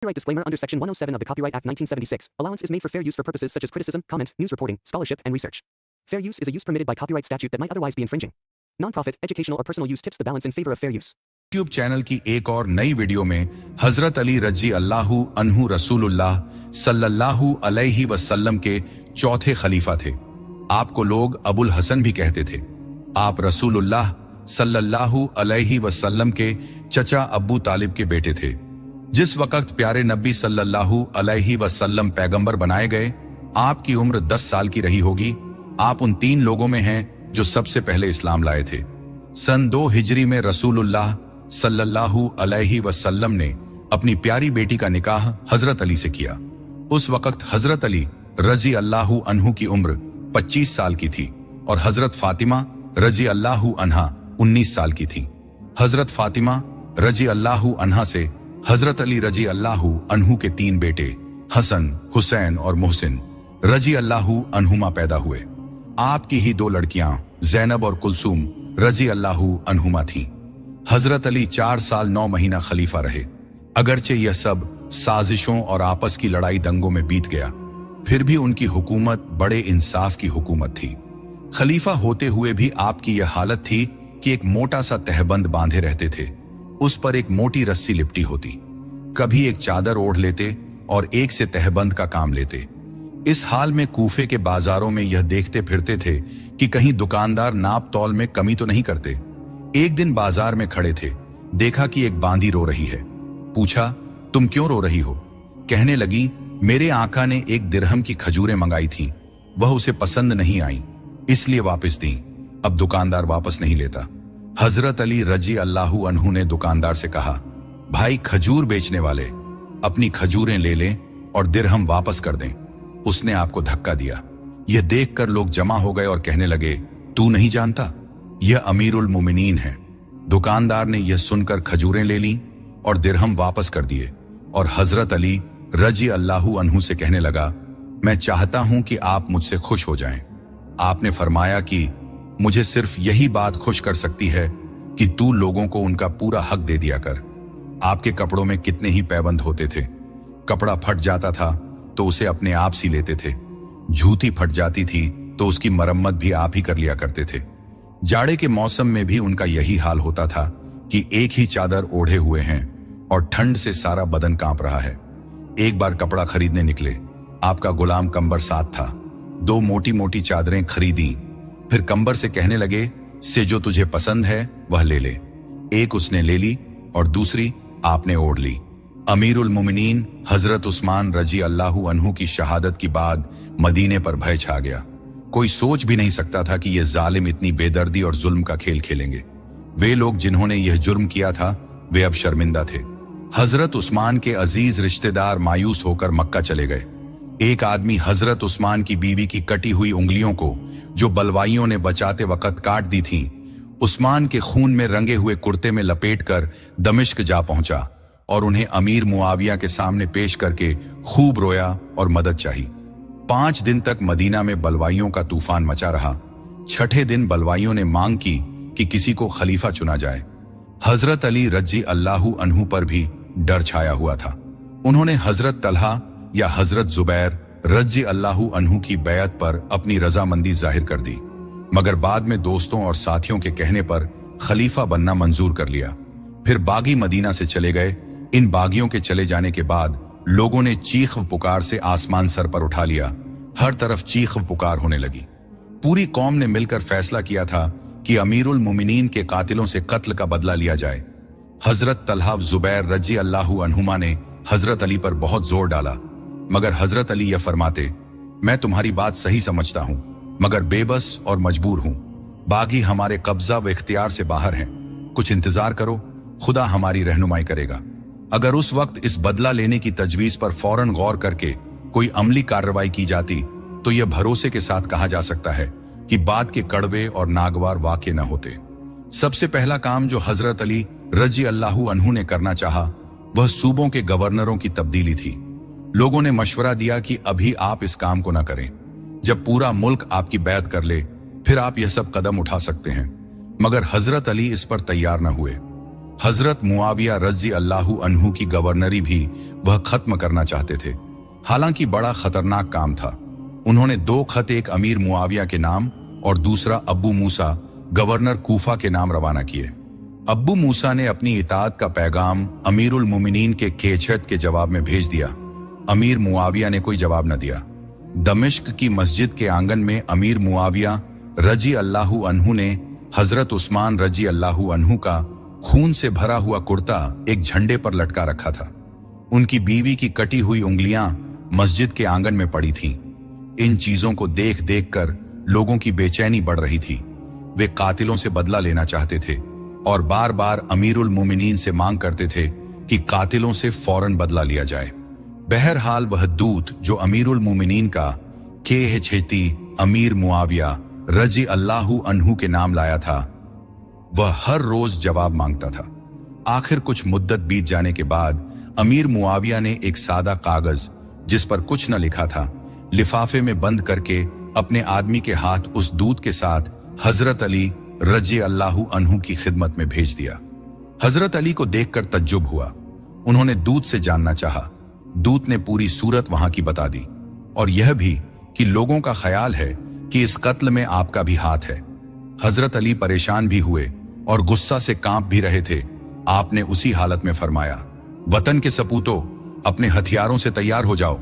Copyright disclaimer under Section 107 of the Copyright Act 1976. Allowance is made for fair use for purposes such as criticism, comment, news reporting, scholarship, and research. Fair use is a use permitted by copyright statute that might otherwise be infringing. Non-profit, educational or personal use tips the balance in favor of fair use. YouTube channel की एक और नई video में हजरत अली रजी अल्लाहु अन्हु रसूलुल्लाह सल्लल्लाहु अलैहि वसल्लम के चौथे खलीफा थे। आपको लोग अबुल हसन भी कहते थे। आप रसूलुल्लाह सल्लल्लाहु अलैहि वसल्लम के चचा अब्बू तालिब के बेटे थे। जिस वक्त प्यारे नबी सल्लल्लाहु अलैहि वसल्लम पैगंबर बनाए गए, आपकी उम्र 10 साल की रही होगी। आप उन 3 लोगों में हैं जो सबसे पहले इस्लाम लाए थे। सन 2 हिजरी में रसूलुल्लाह सल्लल्लाहु अलैहि वसल्लम ने अपनी प्यारी बेटी का निकाह हजरत अली से किया। उस वक्त हजरत अली रजी अल्लाहु अन्हु की उम्र 25 साल की थी और हजरत फातिमा रजी अल्लाहु अन्हा 19 साल की थी। हजरत फातिमा रजी अल्लाहु अन्हा से हजरत अली रजी अल्लाहु अन्हु के 3 बेटे हसन, हुसैन और मोहसिन रजी अल्लाहु अन्हुमा पैदा हुए। आपकी ही 2 लड़कियां जैनब और कुलसूम रजी अल्लाहु अन्हुमा थीं। हजरत अली 4 साल 9 महीना खलीफा रहे। अगरचे यह सब साजिशों और आपस की लड़ाई दंगों में बीत गया, फिर भी उनकी हुकूमत बड़े इंसाफ की हुकूमत थी। खलीफा होते हुए भी आपकी यह हालत थी कि एक मोटा सा तहबंद बांधे रहते थे। उस पर एक मोटी रस्सी लिपटी होती। कभी एक चादर ओढ़ लेते और एक से तहबंद का काम लेते। इस हाल में कूफे के बाजारों में यह देखते फिरते थे कि कहीं दुकानदार नाप तौल में कमी तो नहीं करते। एक दिन बाजार में खड़े थे, देखा कि एक बांदी रो रही है। पूछा, तुम क्यों रो रही हो? कहने लगी, मेरे आका ने 1 दिरहम की खजूरें मंगाई थीं, वह उसे पसंद नहीं आई, इसलिए वापस दी। अब दुकानदार वापस नहीं लेता। हजरत अली रजी अल्लाहु अन्हु ने दुकानदार से कहा, भाई खजूर बेचने वाले, अपनी खजूरें ले लें और दिरहम वापस कर दें। उसने आपको धक्का दिया। यह देखकर लोग जमा हो गए और कहने लगे, तू नहीं जानता, यह अमीरुल मोमिनीन है। दुकानदार ने यह सुनकर खजूरें ले लीं और दिरहम वापस कर दिए और हजरत अली रजी अल्लाहु अन्हु से कहने लगा, मैं चाहता हूं कि आप मुझसे खुश हो जाएं। आपने फरमाया कि मुझे सिर्फ यही बात खुश कर सकती है कि तू लोगों को उनका पूरा हक दे दिया कर। आपके कपड़ों में कितने ही पैबंद होते थे। कपड़ा फट जाता था तो उसे अपने आप सी लेते थे। जूती फट जाती थी तो उसकी मरम्मत भी आप ही कर लिया करते थे। जाड़े के मौसम में भी उनका यही हाल होता था कि एक ही चादर ओढ़े हुए हैं और ठंड से सारा बदन कांप रहा है। एक बार कपड़ा खरीदने निकले, आपका गुलाम कंबर साथ था। 2 मोटी मोटी चादरें खरीदी, फिर कंबर से कहने लगे, से जो तुझे पसंद है वह ले ले। एक उसने ले ली और दूसरी आपने ओढ़ ली। अमीरुल मोमिनीन हजरत उस्मान रजी अल्लाहु अन्हु की शहादत के बाद मदीने पर भय छा गया। कोई सोच भी नहीं सकता था कि ये जालिम इतनी बेदर्दी और जुल्म का खेल खेलेंगे। वे लोग जिन्होंने यह जुर्म किया था, वे अब शर्मिंदा थे। हजरत उस्मान के अजीज रिश्तेदार मायूस होकर मक्का चले गए। एक आदमी हजरत उस्मान की बीवी की कटी हुई उंगलियों को, जो बलवाइयों ने बचाते वक्त काट दी थीं, उस्मान के खून में रंगे हुए कुर्ते में लपेटकर दमिश्क जा पहुंचा और उन्हें अमीर मुआविया के सामने पेश करके खूब रोया और मदद चाही। 5 दिन तक मदीना में बलवाइयों का तूफान मचा रहा। 6ठे दिन बलवाइयों ने मांग की कि किसी को खलीफा चुना जाए। हजरत अली रजी अल्लाहु अन्हु पर भी डर छाया हुआ था। उन्होंने हजरत तलहा या हजरत जुबैर रजी अल्लाहु अन्हु की बैअत पर अपनी रजामंदी जाहिर कर दी, मगर बाद में दोस्तों और साथियों के कहने पर खलीफा बनना मंजूर कर लिया। फिर बागी मदीना से चले गए। इन बागियों के चले जाने के बाद लोगों ने चीख पुकार से आसमान सर पर उठा लिया। हर तरफ चीख पुकार होने लगी। पूरी कौम ने मिलकर फैसला किया था कि अमीरुल मोमिनीन के कातिलों से कत्ल का बदला लिया जाए। हजरत तलहा जुबैर रजी अल्लाहु अन्हुमा ने हजरत अली पर बहुत जोर डाला, मगर हजरत अली यह फरमाते, मैं तुम्हारी बात सही समझता हूं, मगर बेबस और मजबूर हूं। बागी हमारे कब्जा व इख्तियार से बाहर हैं। कुछ इंतजार करो, खुदा हमारी रहनुमाई करेगा। अगर उस वक्त इस बदला लेने की तजवीज पर फौरन गौर करके कोई अमली कार्रवाई की जाती तो यह भरोसे के साथ कहा जा सकता है कि बाद के कड़वे और नागवार वाक़े न होते। सबसे पहला काम जो हजरत अली रजी अल्लाहु अन्हु ने करना चाहा, वह सूबों के गवर्नरों की तब्दीली थी। लोगों ने मशवरा दिया कि अभी आप इस काम को न करें। जब पूरा मुल्क आपकी बैत कर ले, फिर आप यह सब कदम उठा सकते हैं। मगर हजरत अली इस पर तैयार न हुए। हजरत मुआविया रजी अल्लाहु अन्हु की गवर्नरी भी वह खत्म करना चाहते थे। हालांकि बड़ा खतरनाक काम था। उन्होंने 2 खत, एक अमीर मुआविया के नाम और दूसरा अब्बू मूसा गवर्नर कूफा के नाम रवाना किए। अब्बू मूसा ने अपनी इताअत का पैगाम अमीरुल मोमिनीन के केचहत के जवाब में भेज दिया। अमीर मुआविया ने कोई जवाब न दिया। दमिश्क की मस्जिद के आंगन में अमीर मुआविया रजी अल्लाहु अन्हु ने हजरत उस्मान रजी अल्लाहु अन्हु का खून से भरा हुआ कुर्ता एक झंडे पर लटका रखा था। उनकी बीवी की कटी हुई उंगलियां मस्जिद के आंगन में पड़ी थीं। इन चीजों को देख देख कर लोगों की बेचैनी बढ़ रही थी। वे कातिलों से बदला लेना चाहते थे और बार बार अमीरुल मोमिनीन से मांग करते थे कि कातिलों से फौरन बदला लिया जाए। बहरहाल वह दूत जो अमीरुल मोमिनीन का केहचेती अमीर मुआविया रजी अल्लाहु अन्हु के नाम लाया था, वह हर रोज जवाब मांगता था। आखिर कुछ मुद्दत बीत जाने के बाद अमीर मुआविया ने एक सादा कागज जिस पर कुछ न लिखा था लिफाफे में बंद करके अपने आदमी के हाथ उस दूत के साथ हजरत अली रजी अल्लाहु अन्हु की खिदमत में भेज दिया। हजरत अली को देखकर तज्जुब हुआ। उन्होंने दूत से जानना चाहा। दूत ने पूरी सूरत वहां की बता दी और यह भी कि लोगों का ख्याल है कि इस कत्ल में आपका भी हाथ है। हजरत अली परेशान भी हुए और गुस्सा से कांप भी रहे थे। आपने उसी हालत में फरमाया, वतन के सपूतों, अपने हथियारों से तैयार हो जाओ।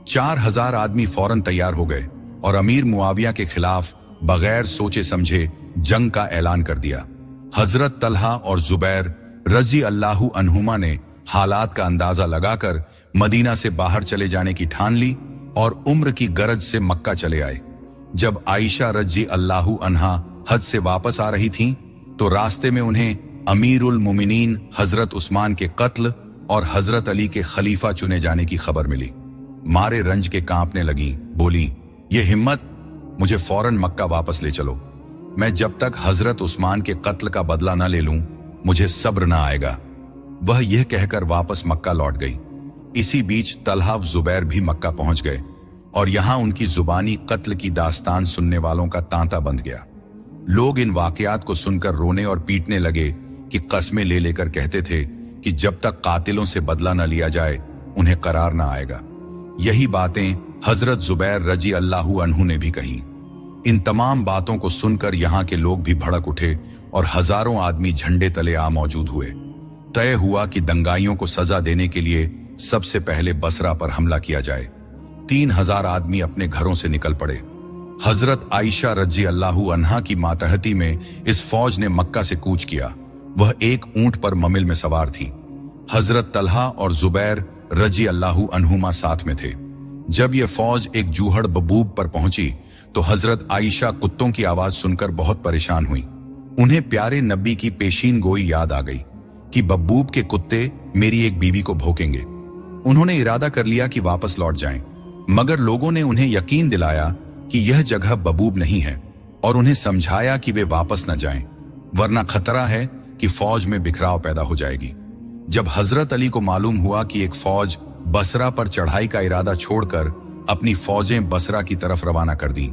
4000 आदमी फौरन तैयार हो गए और अमीर मुआविया के खिलाफ बगैर सोचे समझे जंग का ऐलान कर दिया। हजरत तलहा और जुबैर रजी अल्लाहु अन्हुमा ने हालात का अंदाजा लगाकर मदीना से बाहर चले जाने की ठान ली और उम्र की गरज से मक्का चले आए। जब आयशा रजी अल्लाहु अन्हा हज से वापस आ रही थीं, तो रास्ते में उन्हें अमीरुल मोमिनीन हजरत उस्मान के कत्ल और हजरत अली के खलीफा चुने जाने की खबर मिली। मारे रंज के कांपने लगी, बोली, ये हिम्मत, मुझे फौरन मक्का वापस ले चलो। मैं जब तक हजरत उस्मान के कत्ल का बदला न ले लूं, मुझे सब्र न आएगा। वह यह कहकर वापस मक्का लौट गई। इसी बीच तलहा जुबैर भी मक्का पहुंच गए और यहां उनकी जुबानी कत्ल की दास्तान सुनने वालों का तांता बंध गया। लोग इन वाकयात को सुनकर रोने और पीटने लगे कि कस्में ले लेकर कहते थे कि जब तक कातिलों से बदला न लिया जाए उन्हें करार न आएगा। यही बातें हजरत जुबैर रजी अल्लाहु अन्हु ने भी कही। इन तमाम बातों को सुनकर यहाँ के लोग भी भड़क उठे और हजारों आदमी झंडे तले आ मौजूद हुए। तय हुआ कि दंगाइयों को सजा देने के लिए सबसे पहले बसरा पर हमला किया जाए। 3000 आदमी अपने घरों से निकल पड़े। हजरत आयशा रजी अल्लाहु अन्हा की मातहती में इस फौज ने मक्का से कूच किया। वह एक ऊंट पर ममिल में सवार थी। हजरत तलहा और जुबैर रजी अल्लाहु अन्हुमा साथ में थे। जब यह फौज एक जूहड़ बबूब पर पहुंची तो हजरत आयशा कुत्तों की आवाज सुनकर बहुत परेशान हुई। उन्हें प्यारे नबी की पेशीन गोई याद आ गई कि बब्बूब के कुत्ते मेरी एक बीवी को भौंकेंगे। उन्होंने इरादा कर लिया कि वापस लौट जाएं, मगर लोगों ने उन्हें यकीन दिलाया कि यह जगह बबूब नहीं है और उन्हें समझाया कि वे वापस न जाएं, वरना खतरा है कि फौज में बिखराव पैदा हो जाएगी। जब हजरत अली को मालूम हुआ कि एक फौज बसरा पर चढ़ाई का इरादा छोड़कर अपनी फौजें बसरा की तरफ रवाना कर दी,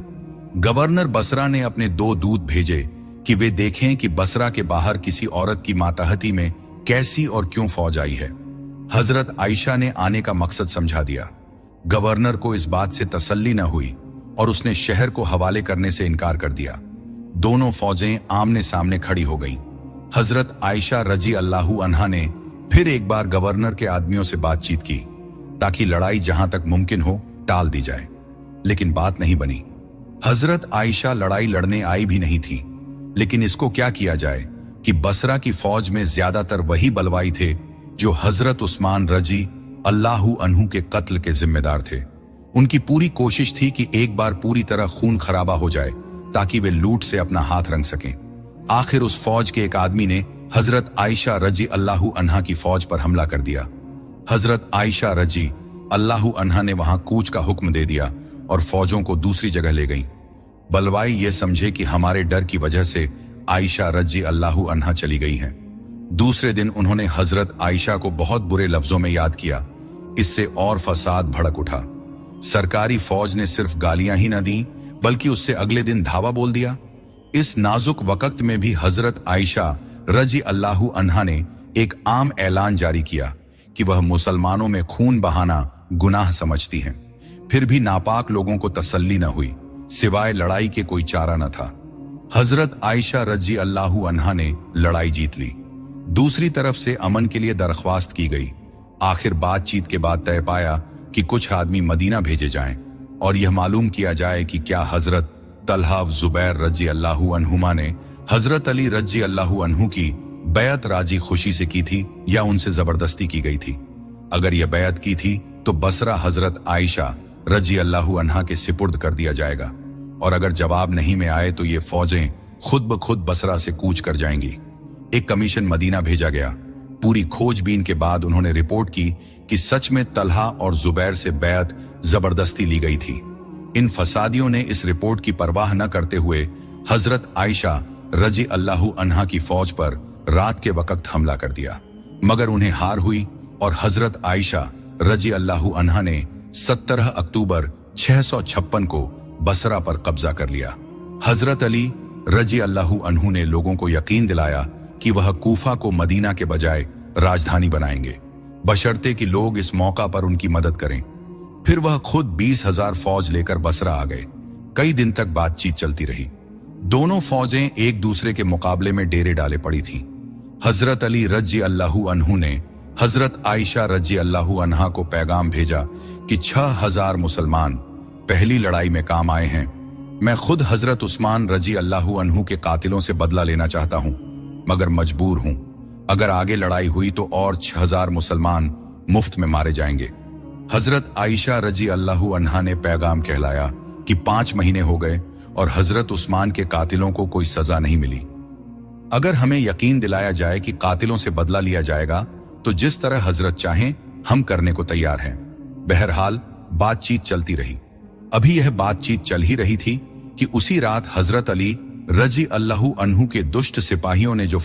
गवर्नर बसरा ने अपने 2 दूत भेजे कि वे देखें कि बसरा के बाहर किसी औरत की मातहती में कैसी और क्यों फौज आई है। हजरत आयशा ने आने का मकसद समझा दिया। गवर्नर को इस बात से तसल्ली न हुई और उसने शहर को हवाले करने से इनकार कर दिया। दोनों फौजें आमने सामने खड़ी हो गईं। हजरत आयशा रजी अल्लाहु अन्हा ने फिर एक बार गवर्नर के आदमियों से बातचीत की ताकि लड़ाई जहां तक मुमकिन हो टाल दी जाए, लेकिन बात नहीं बनी। हजरत आयशा लड़ाई लड़ने आई भी नहीं थी, लेकिन इसको क्या किया जाए कि बसरा की फौज में ज्यादातर वही बलवाई थे जो हजरत उस्मान रजी अल्लाहु अन्हु के कत्ल के जिम्मेदार थे। उनकी पूरी कोशिश थी कि एक बार पूरी तरह खून खराबा हो जाए ताकि वे लूट से अपना हाथ रंग सकें। आखिर उस फौज के एक आदमी ने हजरत आयशा रजी अल्लाहु अन्हा की फौज पर हमला कर दिया। हजरत आयशा रजी अल्लाहु अन्हा ने वहां कूच का हुक्म दे दिया और फौजों को दूसरी जगह ले गईं। बलवाई ये समझे कि हमारे डर की वजह से आयशा रजी अल्लाहु अन्हा चली गई हैं। दूसरे दिन उन्होंने हजरत आयशा को बहुत बुरे लफ्जों में याद किया। इससे और फसाद भड़क उठा। सरकारी फौज ने सिर्फ गालियां ही न दी बल्कि उससे अगले दिन धावा बोल दिया। इस नाजुक वक्त में भी हजरत आयशा रजी अल्लाहु अन्हा ने एक आम ऐलान जारी किया कि वह मुसलमानों में खून बहाना गुनाह समझती हैं। फिर भी नापाक लोगों को तसल्ली न हुई, सिवाय लड़ाई के कोई चारा न था। हजरत आयशा रजी अल्लाहु अन्हा ने लड़ाई जीत ली। दूसरी तरफ से अमन के लिए दरख्वास्त की गई। आखिर बातचीत के बाद तय पाया कि कुछ आदमी मदीना भेजे जाएं और यह मालूम किया जाए कि क्या हजरत तलहा जुबैर रजी अल्लाहु अन्हुमा ने हजरत अली रजी अल्लाहु अन्हु की बैत राजी खुशी से की थी या उनसे जबरदस्ती की गई थी। अगर यह बैत की थी तो बसरा हजरत आयशा रजी अल्लाहु अन्हा के सिपुर्द कर दिया जाएगा, और अगर जवाब नहीं में आए तो ये फौजें खुद ब खुद बसरा से कूच कर जाएंगी। एक कमीशन मदीना भेजा गया। पूरी खोजबीन के बाद उन्होंने रिपोर्ट की कि सच में तलहा और जुबैर से बैत जबरदस्ती ली गई थी। इन फसादियों ने इस रिपोर्ट की परवाह न करते हुए हजरत आयशा रजी अल्लाहु अन्हा की फौज पर रात के वक्त हमला कर दिया, मगर उन्हें हार हुई और हजरत आयशा रजी अल्लाहु अन्हा ने 17 अक्टूबर 656 को बसरा पर कब्जा कर लिया। हजरत अली रजी अल्लाहु अन्हु ने लोगों को यकीन दिलाया कि वह कूफा को मदीना के बजाय राजधानी बनाएंगे, बशर्ते कि लोग इस मौका पर उनकी मदद करें। फिर वह खुद 20,000 फौज लेकर बसरा आ गए। कई दिन तक बातचीत चलती रही। दोनों फौजें एक दूसरे के मुकाबले में डेरे डाले पड़ी थीं। हजरत अली रजी अल्लाहु अन्हु ने हजरत आयशा रजी अल्लाहु अन्हा को पैगाम भेजा कि 6,000 मुसलमान पहली लड़ाई में काम आए हैं। मैं खुद हजरत उस्मान रजी अल्लाहु अन्हु के कातिलों से बदला लेना चाहता हूं, मगर मजबूर हूं। अगर आगे लड़ाई हुई तो और 6,000 मुसलमान मुफ्त में मारे जाएंगे। हजरत आयशा रजी अल्लाहु अन्हा ने पैगाम कहलाया कि 5 महीने हो गए और हजरत उस्मान के कातिलों को कोई सजा नहीं मिली। अगर हमें यकीन दिलाया जाए कि कातिलों से बदला लिया जाएगा तो जिस तरह हजरत चाहें हम करने को तैयार हैं। बहरहाल बातचीत चलती रही। अभी यह बातचीत चल ही रही थी कि उसी रात हजरत अली रजी अल्लाहु अन्हु के दुष्ट सिपाहियों ने जो